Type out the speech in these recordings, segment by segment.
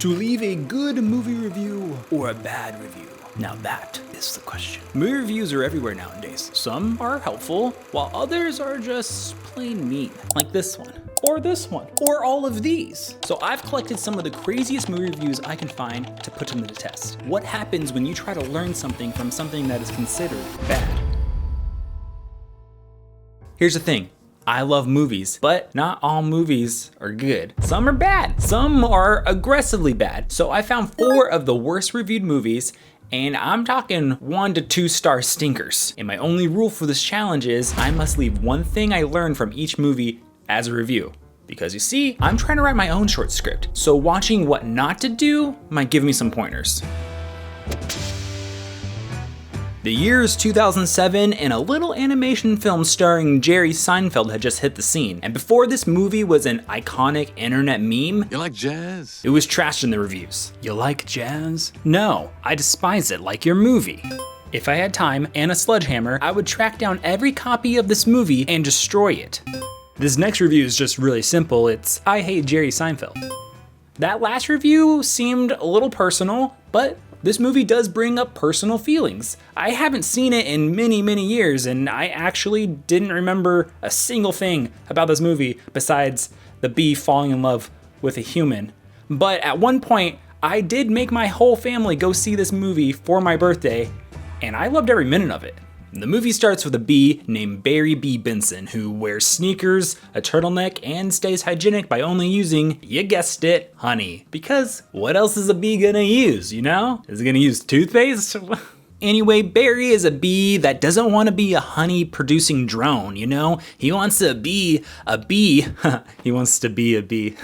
To leave a good movie review or a bad review? Now that is the question. Movie reviews are everywhere nowadays. Some are helpful, while others are just plain mean. Like this one, or all of these. So I've collected some of the craziest movie reviews I can find to put them to the test. What happens when you try to learn something from something that is considered bad? Here's the thing. I love movies, but not all movies are good. Some are bad, some are aggressively bad. So I found 4 of the worst reviewed movies, and I'm talking 1 to 2 star stinkers. And my only rule for this challenge is I must leave one thing I learned from each movie as a review. Because you see, I'm trying to write my own short script, so watching what not to do might give me some pointers. The year is 2007 and a little animation film starring Jerry Seinfeld had just hit the scene. And before this movie was an iconic internet meme, you like jazz? It was trashed in the reviews. You like jazz? No, I despise it like your movie. If I had time and a sledgehammer, I would track down every copy of this movie and destroy it. This next review is just really simple. It's I hate Jerry Seinfeld. That last review seemed a little personal, but this movie does bring up personal feelings. I haven't seen it in many, many years, and I actually didn't remember a single thing about this movie besides the bee falling in love with a human. But at one point, I did make my whole family go see this movie for my birthday, and I loved every minute of it. The movie starts with a bee named Barry B. Benson who wears sneakers, a turtleneck, and stays hygienic by only using, you guessed it, honey. Because what else is a bee gonna use, you know? Is it gonna use toothpaste? Anyway, Barry is a bee that doesn't want to be a honey producing drone, you know? He wants to be a bee. He wants to be a bee.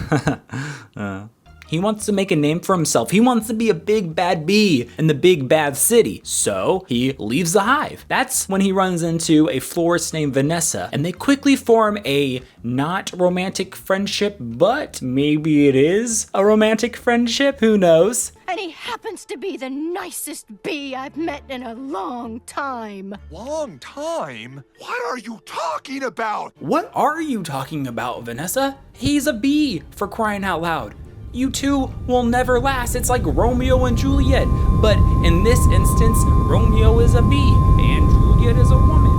He wants to make a name for himself. He wants to be a big bad bee in the big bad city. So he leaves the hive. That's when he runs into a florist named Vanessa, and they quickly form a not romantic friendship, but maybe it is a romantic friendship, who knows? And he happens to be the nicest bee I've met in a long time. Long time? What are you talking about? What are you talking about, Vanessa? He's a bee, for crying out loud. You two will never last. It's like Romeo and Juliet. But in this instance, Romeo is a bee and Juliet is a woman.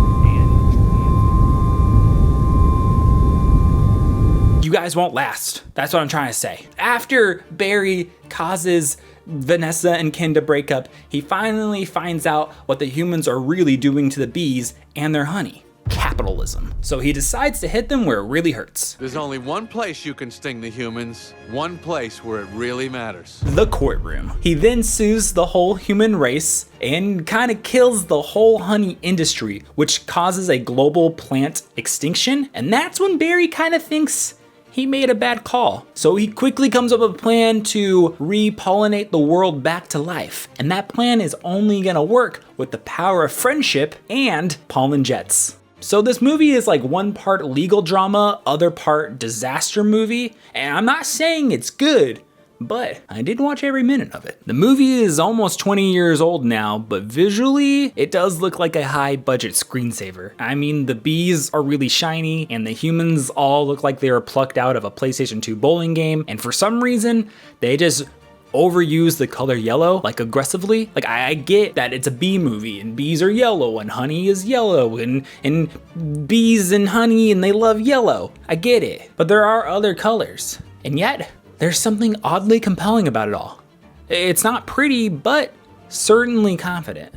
You guys won't last. That's what I'm trying to say. After Barry causes Vanessa and Ken to break up, he finally finds out what the humans are really doing to the bees and their honey. Capitalism. So he decides to hit them where it really hurts. There's only one place you can sting the humans, one place where it really matters. The courtroom. He then sues the whole human race and kind of kills the whole honey industry, which causes a global plant extinction. And that's when Barry kind of thinks he made a bad call. So he quickly comes up with a plan to repollinate the world back to life. And that plan is only gonna work with the power of friendship and pollen jets. So this movie is like one part legal drama, other part disaster movie, and I'm not saying it's good, but I did watch every minute of it. The movie is almost 20 years old now, but visually, it does look like a high budget screensaver. I mean, the bees are really shiny, and the humans all look like they were plucked out of a PlayStation 2 bowling game, and for some reason, they just overuse the color yellow, like aggressively. Like I get that it's a bee movie and bees are yellow and honey is yellow and bees and honey and they love yellow. I get it, but there are other colors. And yet there's something oddly compelling about it all. It's not pretty, but certainly confident.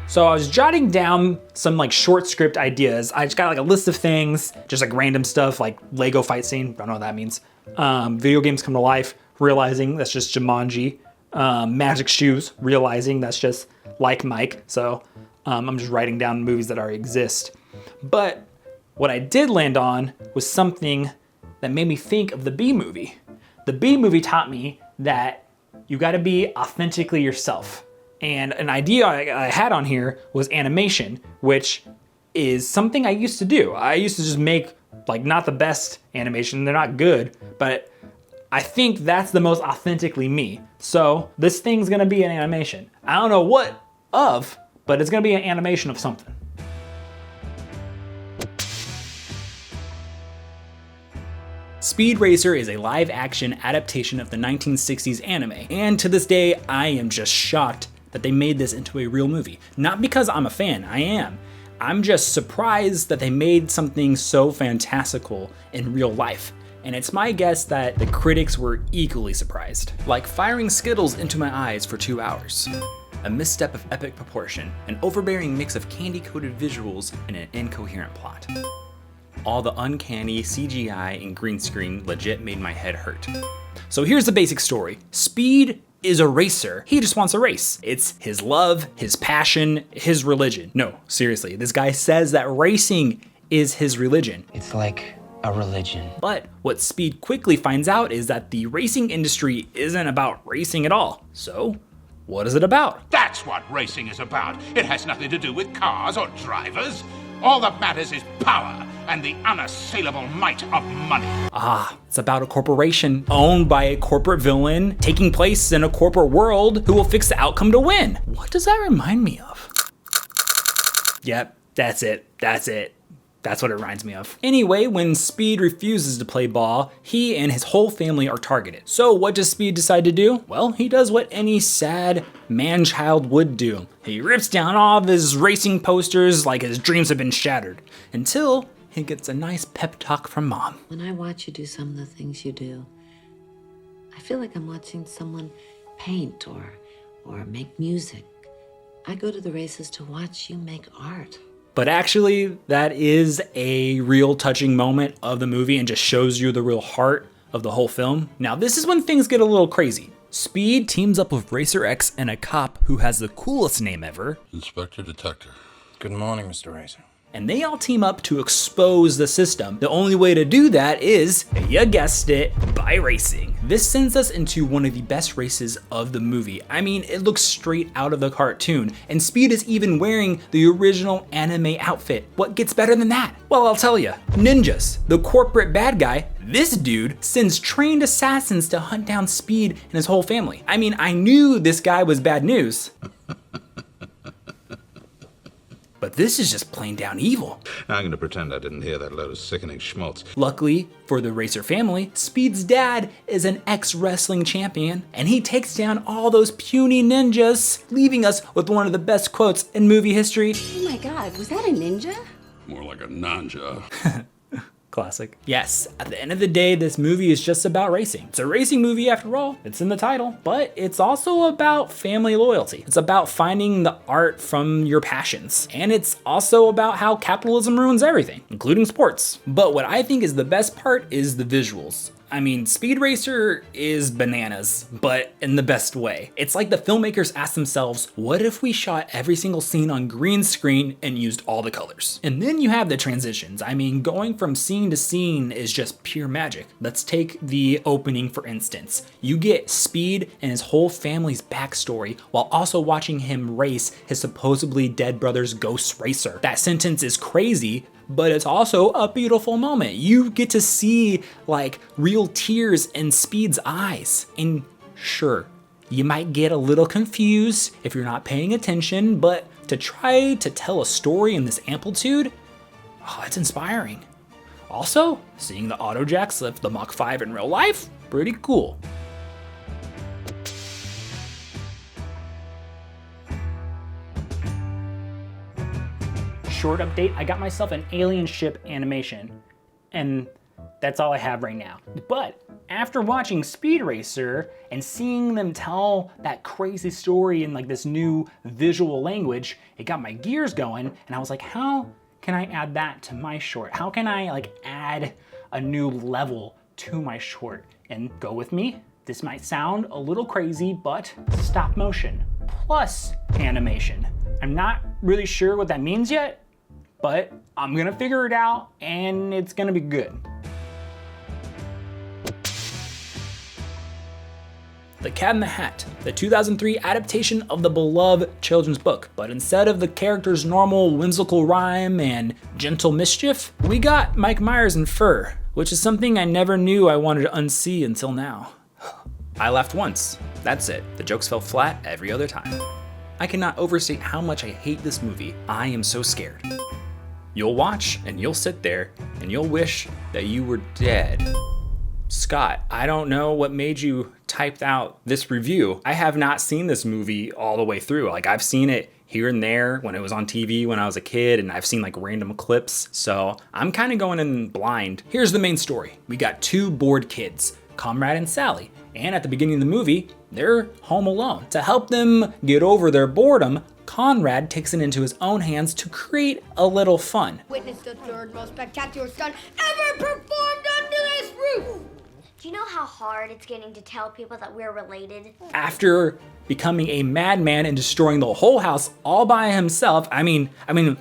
So I was jotting down some like short script ideas. I just got like a list of things, just like random stuff like Lego fight scene, don't know what that means. Video games come to life, realizing that's just Jumanji. Magic shoes, realizing that's just like Mike. So I'm just writing down movies that already exist. But what I did land on was something that made me think of the Bee Movie. The Bee Movie taught me that you gotta be authentically yourself. And an idea I had on here was animation, which is something I used to do. I used to just make like not the best animation, they're not good, but I think that's the most authentically me. So this thing's gonna be an animation. I don't know what of, but it's gonna be an animation of something. Speed Racer is a live-action adaptation of the 1960s anime, and to this day, I am just shocked that they made this into a real movie. Not because I'm a fan, I am. I'm just surprised that they made something so fantastical in real life. And it's my guess that the critics were equally surprised. Like firing Skittles into my eyes for 2 hours. A misstep of epic proportion, an overbearing mix of candy-coated visuals, and an incoherent plot. All the uncanny CGI and green screen legit made my head hurt. So here's the basic story. Speed is a racer. He just wants a race. It's his love, his passion, his religion. No, seriously, this guy says that racing is his religion. It's like a religion. But what Speed quickly finds out is that the racing industry isn't about racing at all. So, what is it about? That's what racing is about. It has nothing to do with cars or drivers. All that matters is power and the unassailable might of money. It's about a corporation owned by a corporate villain taking place in a corporate world who will fix the outcome to win. What does that remind me of? Yep, that's it. That's what it reminds me of. Anyway, when Speed refuses to play ball, he and his whole family are targeted. So what does Speed decide to do? Well, he does what any sad man-child would do. He rips down all of his racing posters like his dreams have been shattered, until he gets a nice pep talk from Mom. When I watch you do some of the things you do, I feel like I'm watching someone paint or make music. I go to the races to watch you make art. But actually, that is a real touching moment of the movie and just shows you the real heart of the whole film. Now, this is when things get a little crazy. Speed teams up with Racer X and a cop who has the coolest name ever. Inspector Detector. Good morning, Mr. Racer. And they all team up to expose the system. The only way to do that is, you guessed it, by racing. This sends us into one of the best races of the movie. I mean, it looks straight out of the cartoon, and Speed is even wearing the original anime outfit. What gets better than that? Well, I'll tell you. Ninjas, the corporate bad guy, this dude sends trained assassins to hunt down Speed and his whole family. I mean, I knew this guy was bad news. But this is just plain down evil. I'm gonna pretend I didn't hear that load of sickening schmaltz. Luckily for the Racer family, Speed's dad is an ex-wrestling champion, and he takes down all those puny ninjas, leaving us with one of the best quotes in movie history. Oh my God, was that a ninja? More like a nanja. Classic. Yes, at the end of the day, this movie is just about racing. It's a racing movie after all, it's in the title, but it's also about family loyalty. It's about finding the art from your passions. And it's also about how capitalism ruins everything, including sports. But what I think is the best part is the visuals. I mean, Speed Racer is bananas, but in the best way. It's like the filmmakers asked themselves, what if we shot every single scene on green screen and used all the colors? And then you have the transitions. I mean, going from scene to scene is just pure magic. Let's take the opening for instance. You get Speed and his whole family's backstory while also watching him race his supposedly dead brother's ghost racer. That sentence is crazy, but it's also a beautiful moment. You get to see like real tears in Speed's eyes. And sure, you might get a little confused if you're not paying attention, but to try to tell a story in this amplitude, it's inspiring. Also, seeing the Autojacks lift the Mach 5 in real life, pretty cool. Short update, I got myself an alien ship animation, and that's all I have right now. But after watching Speed Racer and seeing them tell that crazy story in like this new visual language, it got my gears going, and I was like, how can I add that to my short? How can I like add a new level to my short? And go with me, this might sound a little crazy, but stop motion plus animation. I'm not really sure what that means yet, but I'm gonna figure it out and it's gonna be good. The Cat in the Hat, the 2003 adaptation of the beloved children's book. But instead of the character's normal whimsical rhyme and gentle mischief, we got Mike Myers in fur, which is something I never knew I wanted to unsee until now. I laughed once, that's it. The jokes fell flat every other time. I cannot overstate how much I hate this movie. I am so scared. You'll watch and you'll sit there and you'll wish that you were dead. Scott, I don't know what made you type out this review. I have not seen this movie all the way through. Like, I've seen it here and there when it was on TV when I was a kid, and I've seen like random clips, so I'm kind of going in blind. Here's the main story. We got two bored kids, Conrad and Sally, and at the beginning of the movie, they're home alone. To help them get over their boredom, Conrad takes it into his own hands to create a little fun. Witness the third most spectacular stunt ever performed under this roof! Do you know how hard it's getting to tell people that we're related? After becoming a madman and destroying the whole house all by himself, I mean,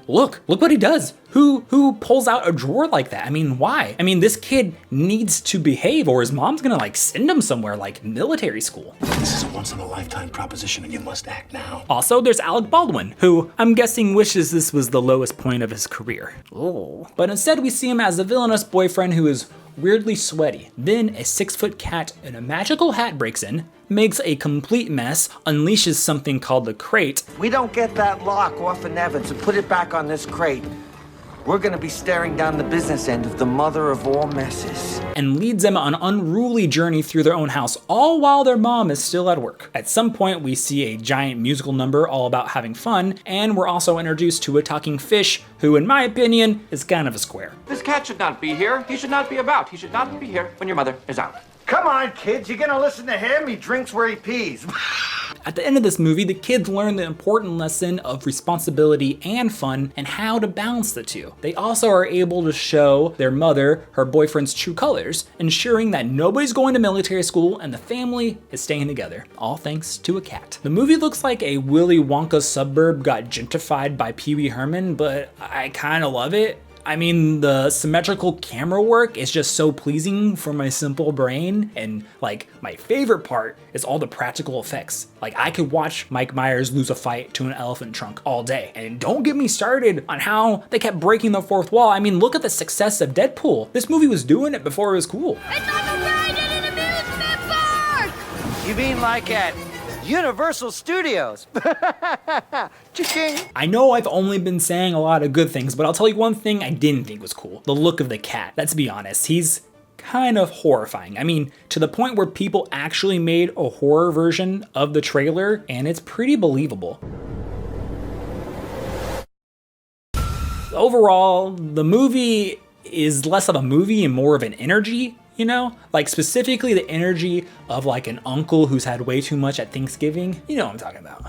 look what he does. Who pulls out a drawer like that? I mean, why? I mean, this kid needs to behave or his mom's gonna like send him somewhere like military school. This is a once in a lifetime proposition and you must act now. Also, there's Alec Baldwin, who I'm guessing wishes this was the lowest point of his career. Oh. But instead we see him as a villainous boyfriend who is weirdly sweaty. Then a 6-foot cat in a magical hat breaks in, makes a complete mess, unleashes something called the crate. We don't get that lock off in Evans and put it back on this crate. We're gonna be staring down the business end of the mother of all messes. And leads them on an unruly journey through their own house, all while their mom is still at work. At some point, we see a giant musical number all about having fun, and we're also introduced to a talking fish, who in my opinion, is kind of a square. This cat should not be here. He should not be about. He should not be here when your mother is out. Come on, kids, you gonna listen to him? He drinks where he pees. At the end of this movie, the kids learn the important lesson of responsibility and fun and how to balance the two. They also are able to show their mother her boyfriend's true colors, ensuring that nobody's going to military school and the family is staying together, all thanks to a cat. The movie looks like a Willy Wonka suburb got gentrified by Pee Wee Herman, but I kind of love it. I mean, the symmetrical camera work is just so pleasing for my simple brain, and like my favorite part is all the practical effects. Like, I could watch Mike Myers lose a fight to an elephant trunk all day. And don't get me started on how they kept breaking the fourth wall. I mean, look at the success of Deadpool. This movie was doing it before it was cool. It's like a ride in an amusement park! You mean like at Universal Studios? Cha-ching. I know I've only been saying a lot of good things, but I'll tell you one thing I didn't think was cool. The look of the cat. Let's be honest, he's kind of horrifying. I mean, to the point where people actually made a horror version of the trailer, and it's pretty believable. Overall, the movie is less of a movie and more of an energy. You know, like specifically the energy of like an uncle who's had way too much at Thanksgiving. You know what I'm talking about.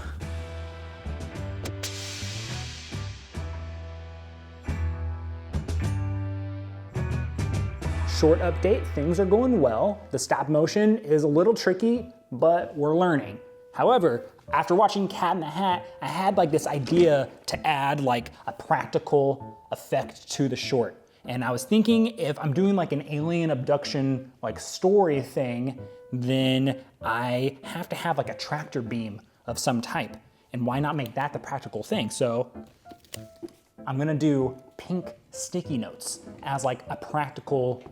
Short update, things are going well. The stop motion is a little tricky, but we're learning. However, after watching Cat in the Hat, I had like this idea to add like a practical effect to the short. And I was thinking, if I'm doing like an alien abduction like story thing, then I have to have like a tractor beam of some type. And why not make that the practical thing? So I'm gonna do pink sticky notes as like a practical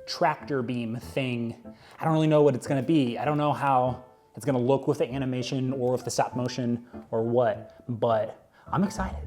tractor beam thing. I don't really know what it's gonna be. I don't know how it's gonna look with the animation or with the stop motion or what, but I'm excited.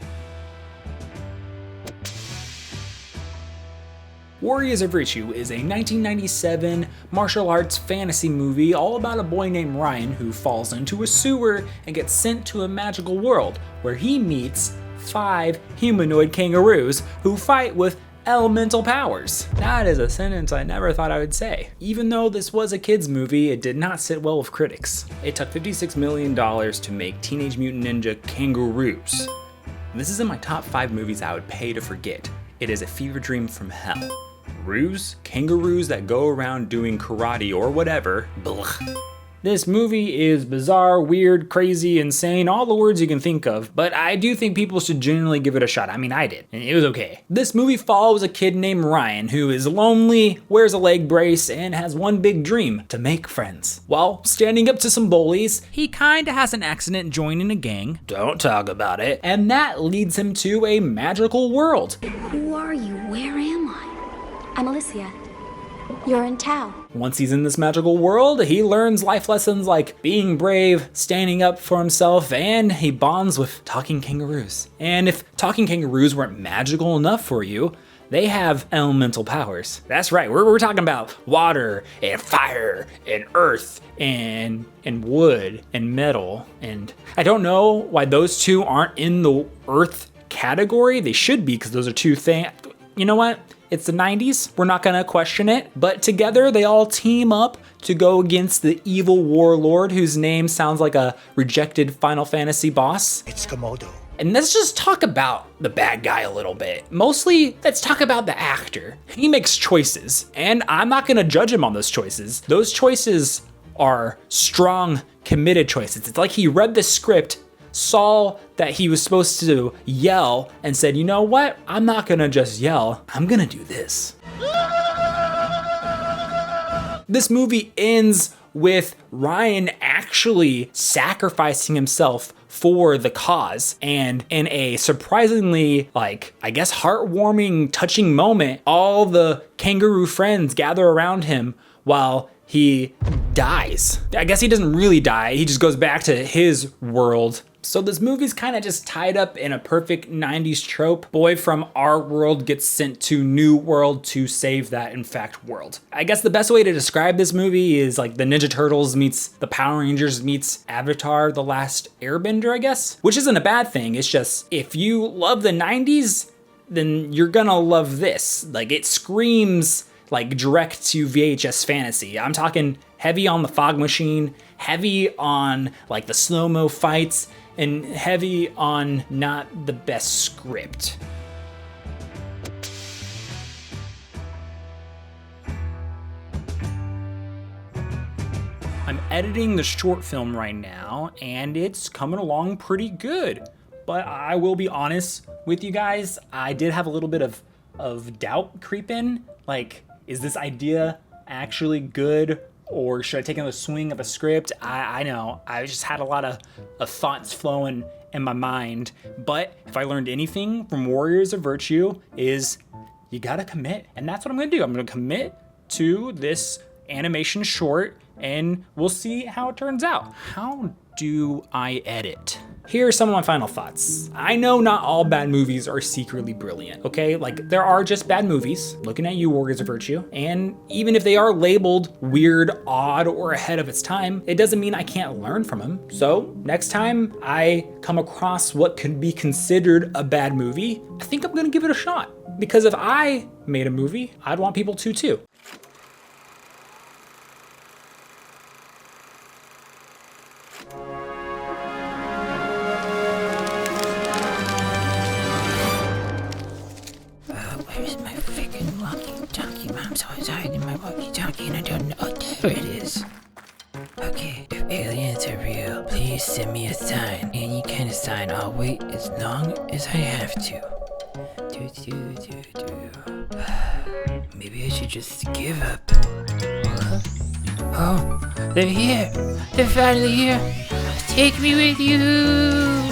Warriors of Virtue is a 1997 martial arts fantasy movie all about a boy named Ryan who falls into a sewer and gets sent to a magical world where he meets 5 humanoid kangaroos who fight with elemental powers. That is a sentence I never thought I would say. Even though this was a kids movie, it did not sit well with critics. It took $56 million to make Teenage Mutant Ninja Kangaroos. This is in my top 5 movies I would pay to forget. It is a fever dream from hell. Roos? Kangaroos that go around doing karate or whatever. Blech. This movie is bizarre, weird, crazy, insane, all the words you can think of, but I do think people should genuinely give it a shot. I mean, I did, and it was okay. This movie follows a kid named Ryan who is lonely, wears a leg brace, and has one big dream: to make friends. While standing up to some bullies, he kinda has an accident joining a gang. Don't talk about it. And that leads him to a magical world. Who are you? Where am I? I'm Alicia. You're in town. Once he's in this magical world, he learns life lessons like being brave, standing up for himself, and he bonds with talking kangaroos. And if talking kangaroos weren't magical enough for you, they have elemental powers. That's right, we're talking about water and fire and earth and wood and metal. And I don't know why those two aren't in the earth category. They should be, because those are two things. You know what? It's the 90s. We're not gonna question it. But together they all team up to go against the evil warlord whose name sounds like a rejected Final Fantasy boss. It's Komodo. And let's just talk about the bad guy a little bit. Mostly, let's talk about the actor. He makes choices, and I'm not gonna judge him on those choices. Those choices are strong, committed choices. It's like he read the script, saw that he was supposed to yell, and said, you know what? I'm not gonna just yell, I'm gonna do this. This movie ends with Ryan actually sacrificing himself for the cause, and in a surprisingly, like, I guess heartwarming, touching moment, all the kangaroo friends gather around him while he dies. I guess he doesn't really die, he just goes back to his world. So this movie's kind of just tied up in a perfect 90s trope. Boy from our world gets sent to new world to save that in fact world. I guess the best way to describe this movie is like the Ninja Turtles meets the Power Rangers meets Avatar: The Last Airbender, I guess. Which isn't a bad thing, it's just if you love the 90s, then you're gonna love this. Like, it screams like direct to VHS fantasy. I'm talking heavy on the fog machine, heavy on like the slow-mo fights, and heavy on not the best script. I'm editing the short film right now, and it's coming along pretty good. But I will be honest with you guys, I did have a little bit of doubt creep in. Like, is this idea actually good? Or should I take another swing of a script? I know, I just had a lot of thoughts flowing in my mind. But if I learned anything from Warriors of Virtue is you gotta commit. And that's what I'm gonna do. I'm gonna commit to this animation short and we'll see how it turns out. How do I edit? Here are some of my final thoughts. I know not all bad movies are secretly brilliant, okay? Like, there are just bad movies, looking at you, Warriors of Virtue, and even if they are labeled weird, odd, or ahead of its time, it doesn't mean I can't learn from them. So, next time I come across what could be considered a bad movie, I think I'm gonna give it a shot. Because if I made a movie, I'd want people to too. Where's my freaking walkie-talkie? Mom's always hiding my walkie-talkie and I don't know. Oh, there it is. Okay, if aliens are real, please send me a sign. Any kind of sign, I'll wait as long as I have to. Maybe I should just give up. Oh, they're here. They're finally here. Take me with you.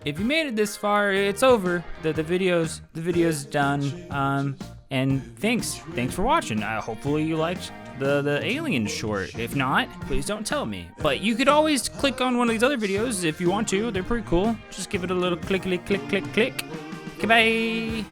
If you made it this far, it's over. The video's done. And thanks for watching. Hopefully you liked the alien short. If not, please don't tell me. But you could always click on one of these other videos if you want to. They're pretty cool. Just give it a little click. Goodbye.